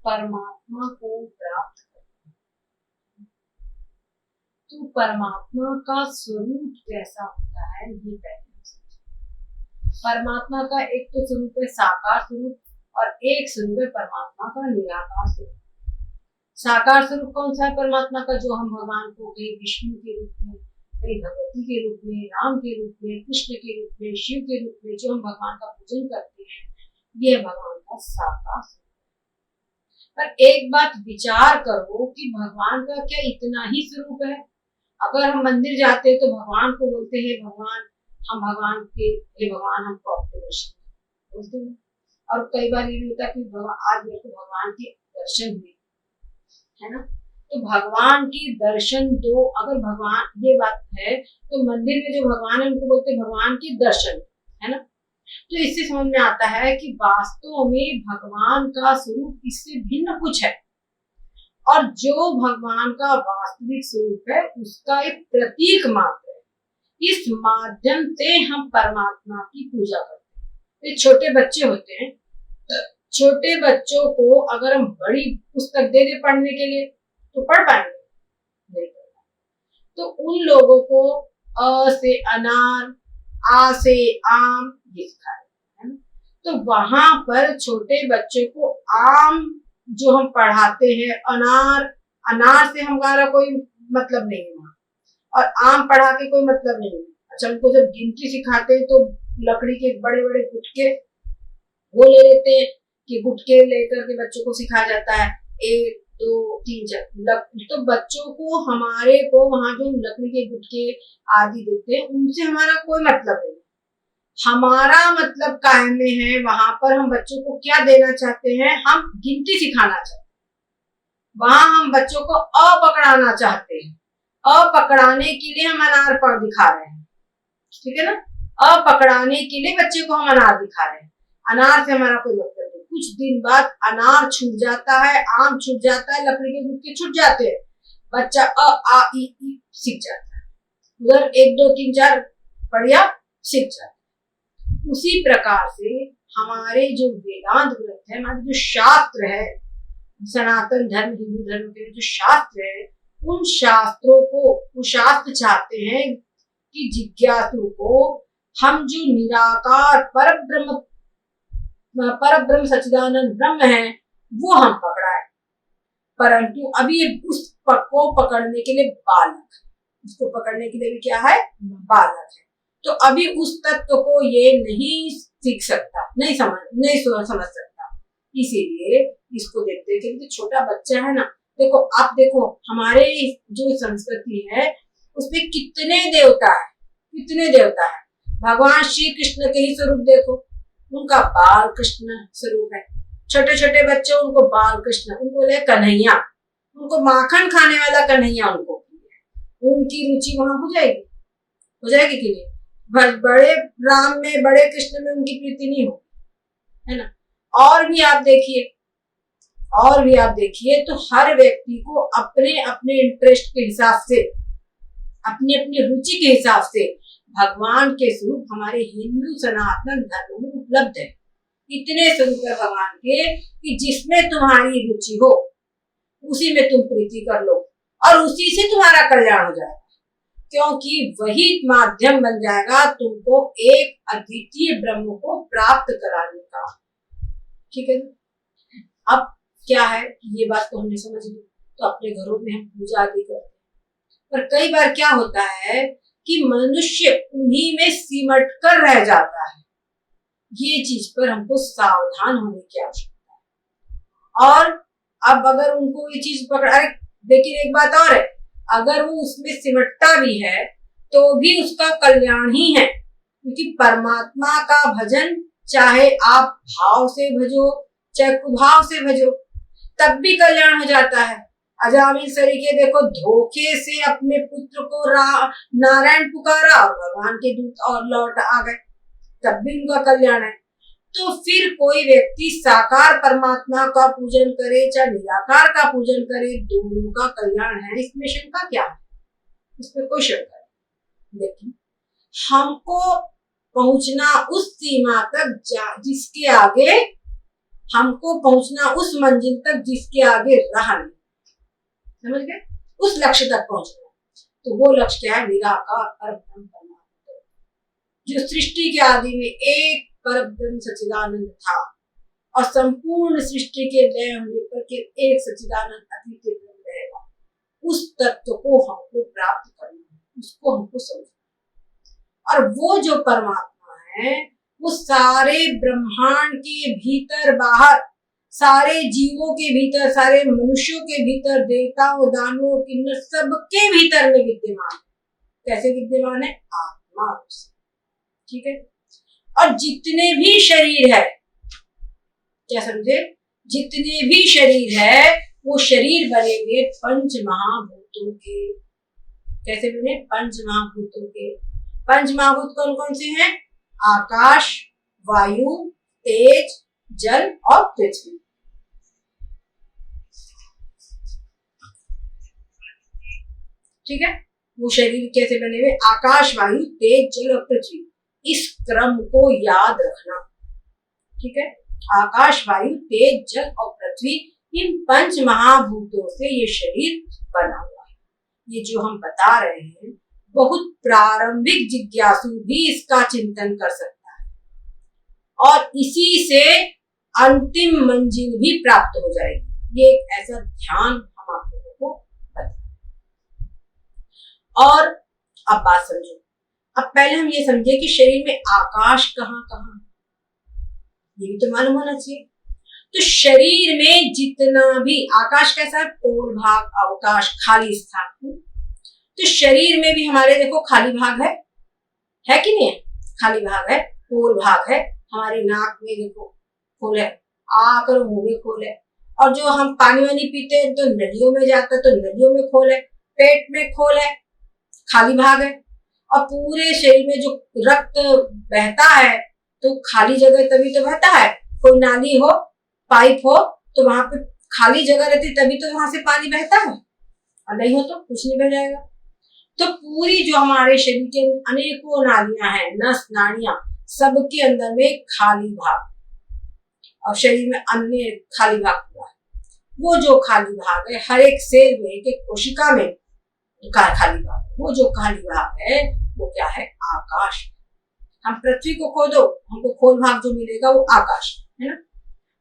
परमात्मा को प्राप्त करते हैं। तो परमात्मा का स्वरूप कैसा होता है ये पहले हम समझें। परमात्मा का एक तो स्वरूप है साकार स्वरूप और एक स्वरूप है परमात्मा का निराकार स्वरूप। साकार स्वरूप कौन सा है परमात्मा का, जो हम भगवान को कहीं विष्णु के रूप में, कहीं भगवती के रूप में, राम के रूप में, कृष्ण के रूप में, शिव के रूप में जो हम भगवान का पूजन करते हैं, ये भगवान का साकार स्वरूप। पर एक बात विचार करो कि भगवान का क्या इतना ही स्वरूप है? अगर हम मंदिर जाते हैं तो भगवान को बोलते हैं भगवान, हम भगवान के, हे भगवान हमको आपके दर्शन बोलते हैं। और कई बार ये भी होता है कि आज मेरे को भगवान के दर्शन हुए, है ना। तो भगवान की दर्शन दो, अगर भगवान ये बात है तो मंदिर में जो भगवान है उनको बोलते हैं भगवान की दर्शन, है ना। तो इससे समझ में आता है कि वास्तव में भगवान का स्वरूप इससे भिन्न कुछ है, और जो भगवान का वास्तविक स्वरूप है उसका एक प्रतीक मात्र है। इस माध्यम से हम परमात्मा की पूजा करते हैं। तो छोटे बच्चे होते हैं, छोटे बच्चों को अगर हम बड़ी पुस्तक दे दे पढ़ने के लिए तो पढ़ पाएंगे? नहीं पढ़ पाएंगे। तो उन लोगों को अ से अनार, आ से आम ये सिखाया है ना। तो वहां पर छोटे बच्चे को आम जो हम पढ़ाते हैं, अनार से हमारा कोई मतलब नहीं है वहां, और आम पढ़ा के कोई मतलब नहीं है। अच्छा, उनको जब गिनती सिखाते हैं तो लकड़ी के बड़े बड़े गुटके वो ले लेते हैं कि गुटके लेकर के बच्चों को सिखाया जाता है 1 2 3 4। तो बच्चों को, हमारे को वहां जो लकड़ी के गुटके आदि देते हैं उनसे हमारा कोई मतलब नहीं। हमारा मतलब कायम में है, वहां पर हम बच्चों को क्या देना चाहते हैं, हम गिनती सिखाना चाहते हैं। वहां हम बच्चों को अ पकड़ाना चाहते हैं। अ पकड़ाने के लिए हम अनार पर दिखा रहे हैं, ठीक है ना। अ पकड़ाने के लिए बच्चे को हम अनार दिखा रहे हैं। अनार से हमारा कोई मतलब नहीं। कुछ दिन बाद अनार छूट जाता है, आम छूट जाता है, लकड़ी के गुटके छूट जाते हैं, बच्चा अ आ ई सीख जाता है, उधर 1 2 3 4 पढ़िया सीख जाता है। उसी प्रकार से हमारे जो वेदांत ग्रंथ है, हमारे जो शास्त्र है, सनातन धर्म हिंदू धर्म के जो शास्त्र है, उन शास्त्रों को, वो शास्त्र चाहते हैं कि जिज्ञासु को हम जो निराकार पर ब्रह्म सच्चिदानंद ब्रह्म है वो हम पकड़ाए। परंतु अभी उस को पकड़ने के लिए बालक, उसको पकड़ने के लिए भी क्या है, बालक है। तो अभी उस तत्व को ये नहीं सीख सकता, नहीं समझ सकता। इसीलिए इसको देखते हैं कि छोटा बच्चा है ना, देखो आप देखो हमारे जो संस्कृति है उसमें कितने देवता है, कितने देवता है। भगवान श्री कृष्ण के ही स्वरूप देखो, उनका बाल कृष्ण स्वरूप है। छोटे छोटे बच्चे उनको बाल कृष्ण, उनको ले कन्हैया, उनको माखन खाने वाला कन्हैया, उनकी रुचि वहां हो जाएगी कि नहीं। बड़े राम में, बड़े कृष्ण में उनकी प्रीति नहीं हो, है ना। और भी आप देखिए तो हर व्यक्ति को अपने अपने इंटरेस्ट के हिसाब से, अपनी अपनी रुचि के हिसाब से भगवान के स्वरूप हमारे हिंदू सनातन धर्म में उपलब्ध है। इतने स्वरूप है भगवान के कि जिसमें तुम्हारी रुचि हो उसी में तुम प्रीति कर लो और उसी से तुम्हारा कल्याण हो जाएगा, क्योंकि वही माध्यम बन जाएगा तुमको एक अद्वितीय ब्रह्म को प्राप्त कराने का। ठीक है, अब क्या है, ये बात तो हमने समझ ली। तो अपने घरों में हम पूजा आदि करते हैं, पर कई बार क्या होता है कि मनुष्य उन्हीं में सिमट कर रह जाता है। ये चीज पर हमको सावधान होने की आवश्यकता है। और अब अगर उनको ये चीज पकड़ा, लेकिन एक बात और है, अगर वो उसमें सिमटता भी है तो भी उसका कल्याण ही है, क्योंकि परमात्मा का भजन चाहे आप भाव से भजो चाहे कुभाव से भजो तब भी कल्याण हो जाता है। अजामिल सरीखे देखो, धोखे से अपने पुत्र को नारायण पुकारा और भगवान के दूत और लौट आ गए, तब भी उनका कल्याण है। तो फिर कोई व्यक्ति साकार परमात्मा का पूजन करे चाहे निराकार का पूजन करे, दोनों का कल्याण है, इसमें शंका क्या है, इसमें कोई शंका नहीं। लेकिन हमको पहुंचना उस सीमा तक जिसके आगे हमको पहुंचना उस मंजिल तक जिसके आगे राह नहीं। समझ गए? उस लक्ष्य तक पहुंचना। तो वो लक्ष्य क्या है? निराकार परब्रह्म परमात्मा, जो सृष्टि के आदि में एक परब्रह्म सच्चिदानंद था और संपूर्ण सृष्टि के लय होने पर के एक सच्चिदानंद अद्वितीय ब्रह्म रहेगा। उस तत्व को हमको प्राप्त करना है, उसको हमको समझना। और वो जो परमात्मा है वो सारे ब्रह्मांड के भीतर बाहर, सारे जीवों के भीतर, सारे मनुष्यों के भीतर, देवताओं दानवों किन्नर सबके भीतर में विद्यमान है। कैसे विद्यमान है? आत्मा रूप से। ठीक है? और जितने भी शरीर है, क्या समझे? जितने भी शरीर है वो शरीर बने हुए पंच महाभूतों के। कैसे बने? पंच महाभूतों के। पंच महाभूत कौन कौन से हैं? आकाश, वायु, तेज, जल और पृथ्वी। ठीक है? वो शरीर कैसे बने हुए? आकाश, वायु, तेज, जल और पृथ्वी। इस क्रम को याद रखना। ठीक है? आकाश, वायु, तेज, जल और पृथ्वी, इन पंच महाभूतों से ये शरीर बना हुआ है। ये जो हम बता रहे हैं, बहुत प्रारंभिक जिज्ञासु भी इसका चिंतन कर सकता है और इसी से अंतिम मंजिल भी प्राप्त हो जाएगी। ये एक ऐसा ध्यान हम आप लोगों को बताएं। और अब बात समझो। अब पहले हम ये समझे कि शरीर में आकाश कहाँ कहाँ, ये भी तो मालूम होना चाहिए। तो शरीर में जितना भी आकाश कैसा है? पूर्ण भाग, अवकाश, खाली स्थान। तो शरीर में भी हमारे देखो खाली भाग है कि नहीं है? खाली भाग है, पूर्ण भाग है। हमारे नाक में देखो खोल है, आंख और मुंह में खोल है। और जो हम पानी वानी पीते हैं तो नदियों में जाता है, तो नदियों में खोल है। पेट में खोल है, खाली भाग है। और पूरे शरीर में जो रक्त बहता है तो खाली जगह तभी तो बहता है। कोई नाली हो, पाइप हो तो वहां पे खाली जगह रहती, तभी तो वहां से पानी बहता है। और नहीं हो तो कुछ नहीं बह जाएगा। तो पूरी जो हमारे शरीर के अनेकों नालियां हैं, नस नाड़ियां, सबके अंदर में खाली भाग, और शरीर में अन्य खाली भाग हुआ है। वो जो खाली भाग है, हर एक सेल में, एक एक कोशिका में खाली भाग है। वो जो खाली भाग है वो क्या है? आकाश। हम पृथ्वी को खोदो, हमको खोल भाग जो मिलेगा वो आकाश है ना।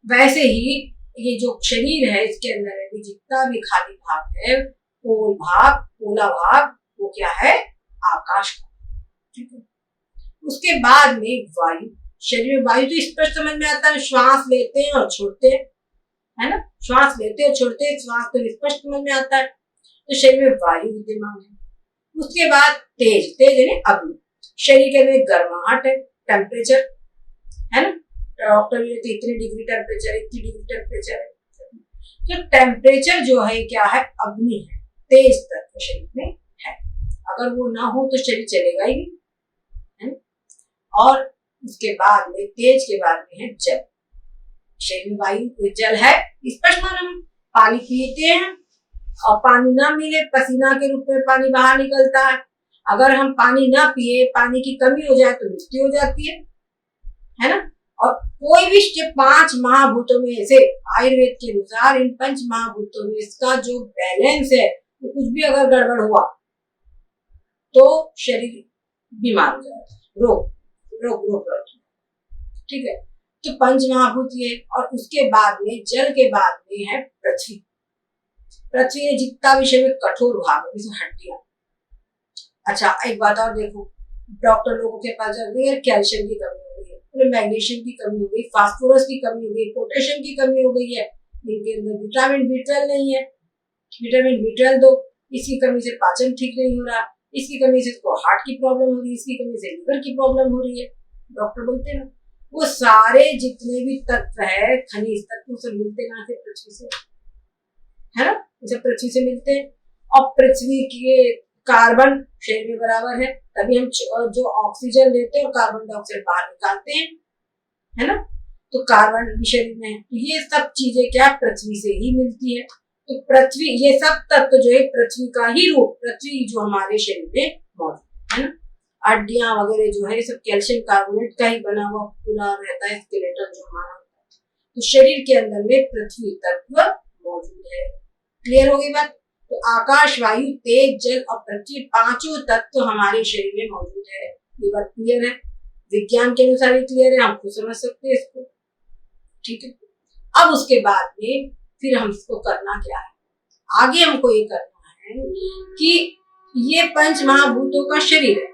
वैसे ही ये जो शरीर है इसके अंदर भी जितना भी खाली भाग है, खोल भाग, पोला भाग, वो क्या है? आकाश का। ठीक है? उसके बाद में वायु। शरीर में वायु तो स्पष्ट समझ में आता है, श्वास लेते हैं और छोड़ते हैं, है ना। श्वास लेते हैं छोड़ते हैं, श्वास तो स्पष्ट समझ में आता है। तो शरीर में वायु विद्यमान है। उसके बाद तेज, तेज यानी अग्नि। शरीर के अंदर गर्माहट है, टेम्परेचर है ना। डॉक्टर भी कहते इतने डिग्री टेम्परेचर, इतनी डिग्री टेम्परेचर है। तो टेम्परेचर जो है क्या है? अग्नि है, तेज तत्व शरीर में है। अगर वो ना हो तो शरीर चलेगा ही नहीं। और उसके बाद में तेज के बाद में है जल। शरीर में वायु जल है, स्पष्ट मालूम। पानी पीते हैं और पानी ना मिले, पसीना के रूप में पानी बाहर निकलता है। अगर हम पानी ना पिए, पानी की कमी हो जाए तो मृत्यु हो जाती है ना। और कोई भी 5 महाभूतों में से आयुर्वेद के अनुसार इन 5 महाभूतों में इसका जो बैलेंस है, तो कुछ भी अगर गड़बड़ हुआ तो शरीर बीमार हो जाएगा, रोग। ठीक है? तो 5 महाभूत ये। और उसके बाद में जल के बाद में है पृथ्वी। पृथ्वी ने जितना भी शरीर में कठोर भाग है, जैसे हड्डियां। अच्छा एक बात और देखो, डॉक्टर लोगों के पास जाते हैं, कैल्शियम की कमी हो गई है, मैग्नीशियम की कमी हो गई, फास्फोरस की कमी हो गई, पोटेशियम की कमी हो गई है, इनके अंदर विटामिन B12 नहीं है, विटामिन B12 दो। इसकी कमी से पाचन ठीक नहीं हो रहा, इसकी कमी से इसको हार्ट की प्रॉब्लम हो रही है, इसकी कमी से लिवर की प्रॉब्लम हो रही है। डॉक्टर बोलते हैं ना, वो सारे जितने भी तत्व है, खनिज तत्व से मिलते कहां से? पृथ्वी से, है ना। जैसे पृथ्वी से मिलते हैं। और पृथ्वी के कार्बन शरीर में बराबर है, तभी हम जो ऑक्सीजन लेते हैं और कार्बन डाइऑक्साइड बाहर निकालते हैं, है ना। तो कार्बन भी शरीर में है। तो ये सब चीजें क्या पृथ्वी से ही मिलती है। तो पृथ्वी, ये सब तत्व जो है पृथ्वी का ही रूप, पृथ्वी जो हमारे शरीर में मौजूद है ना। हड्डियां वगैरह जो है सब कैल्शियम कार्बोनेट का ही बना हुआ पूरा रहता है, स्केलेटन जो हमारा। तो शरीर के अंदर में पृथ्वी तत्व मौजूद है। क्लियर होगी बात? तो आकाश, वायु, तेज, जल और पृथ्वी पांचों तत्व हमारे शरीर में मौजूद है। ये बात क्लियर है? विज्ञान के अनुसार भी क्लियर है, हम खुद समझ सकते हैं इसको। ठीक है, अब उसके बाद में फिर हमको करना क्या है? आगे हमको ये करना है कि ये पंच महाभूतों का शरीर है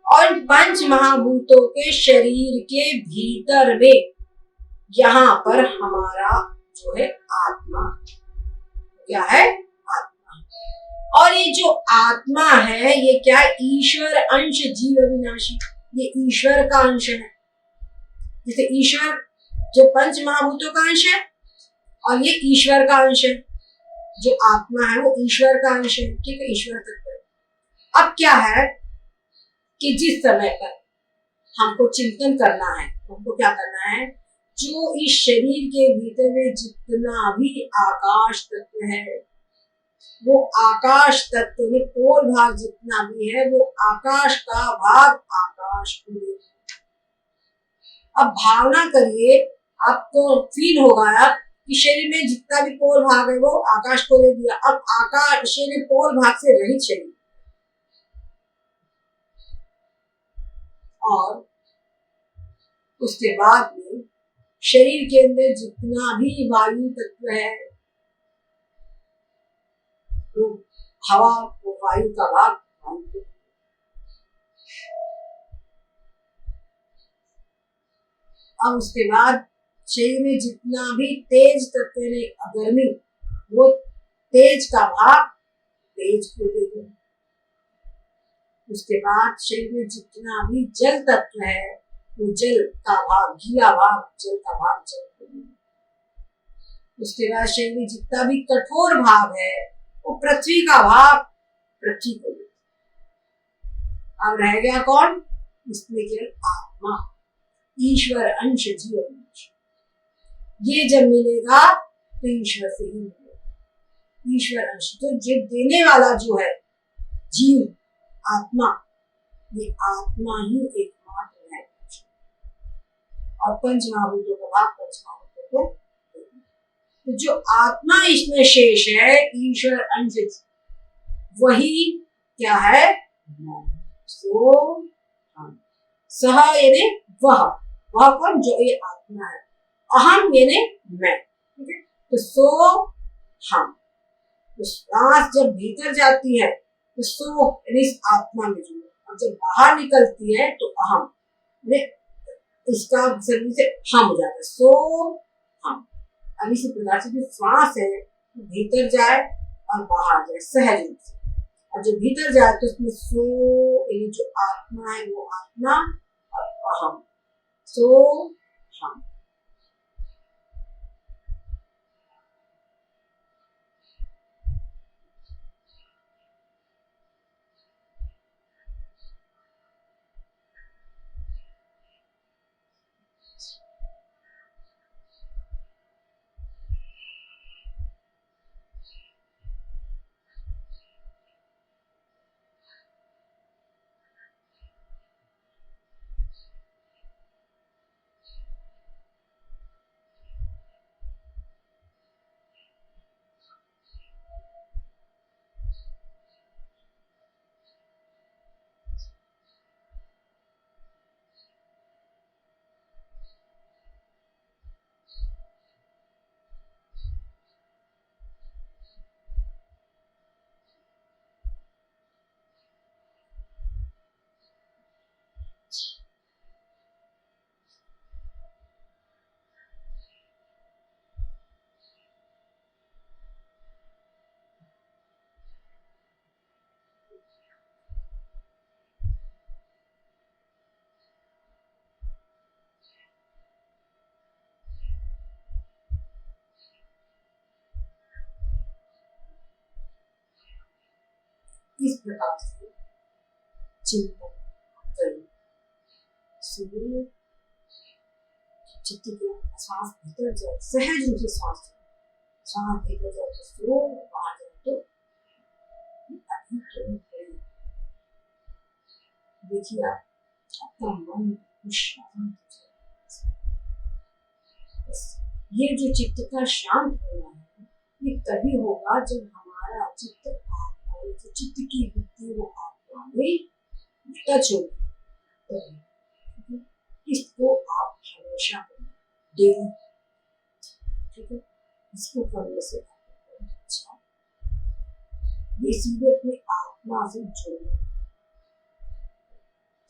और पंच महाभूतों के शरीर के भीतर में यहाँ पर हमारा जो है आत्मा, क्या है? आत्मा। और ये जो आत्मा है ये क्या है? ईश्वर अंश जीव अविनाशी, ये ईश्वर का अंश है। जैसे ईश्वर जो पंच महाभूतों का अंश है और ये ईश्वर का अंश है, जो आत्मा है वो ईश्वर का अंश है। ठीक है, ईश्वर तत्व है। अब क्या है कि जिस समय पर हमको चिंतन करना है, हमको क्या करना है? जो इस शरीर के भीतर में जितना भी आकाश तत्व है, वो आकाश तत्व में कोर भाग जितना भी है वो आकाश का भाग आकाश को दे। अब भावना करिए, आपको फील होगा कि शरीर में जितना भी पोल भाग है वो आकाश को दे दिया। अब आकाश शरीर पोल भाग से रहित शरीर, और उसके बाद में शरीर के अंदर जितना भी वायु तत्व है वो हवा, वो वायु का भाग वायु। अब उसके बाद शरीर में जितना भी तेज तत्व है, गर्मी, वो तेज का भाग तेज को दे दो। उसके बाद शरीर में जितना भी जल तत्व है वो जल का भाग, गीला भाग जल का भाग जल को दे दो। उसके बाद शरीर में जितना भी कठोर भाग है वो पृथ्वी का भाग पृथ्वी को दे दो। अब रह गया कौन? इसमें केवल आत्मा, ईश्वर अंश जीव अंश। ये जब मिलेगा तो ईश्वर से ही मिलेगा। ईश्वर अंश तो जो देने वाला जो है जीव आत्मा, ये आत्मा ही एकमात्र है। और पंच महाभूतों का भाग पंच महाभूतों को, तो जो आत्मा इसमें शेष है ईश्वर अंश, वही क्या है? सो सह यानी वह कौन? जो ये आत्मा है। अहम यानी मैं। ठीक है, तो सो हम, तो सांस जब भीतर जाती है तो सो यानी इस आत्मा में जुड़े, और जब बाहर निकलती है तो अहम, इसका शरीर से हम हो जाता है, सो हम। अब इसी प्रकार से जो श्वास है भीतर जाए और बाहर जाए सहज रूप से, और जब भीतर जाए तो उसमें सो यानी जो आत्मा है वो आत्मा और अहम, सो हम। इस प्रकार से चिंतन करें। चित्त के श्वास भीतर जाए, सहज रूप से श्वास भीतर जाए तो सो, बाहर जाए तो देखिए आपका मन शांत हो जाए। ये जो चित्त का शांत होना है, ये तभी होगा जब हमारा चित्त आत्मा में, जो चित्त की वृत्ति वो आत्मा में टच होगी। तभी इसको आप हमेशा करें, डेली, ठीक है। इसको करने से आपको बहुत अच्छा, ये सीधे अपने आत्मा से जुड़ना।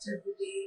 सदगुरुदेव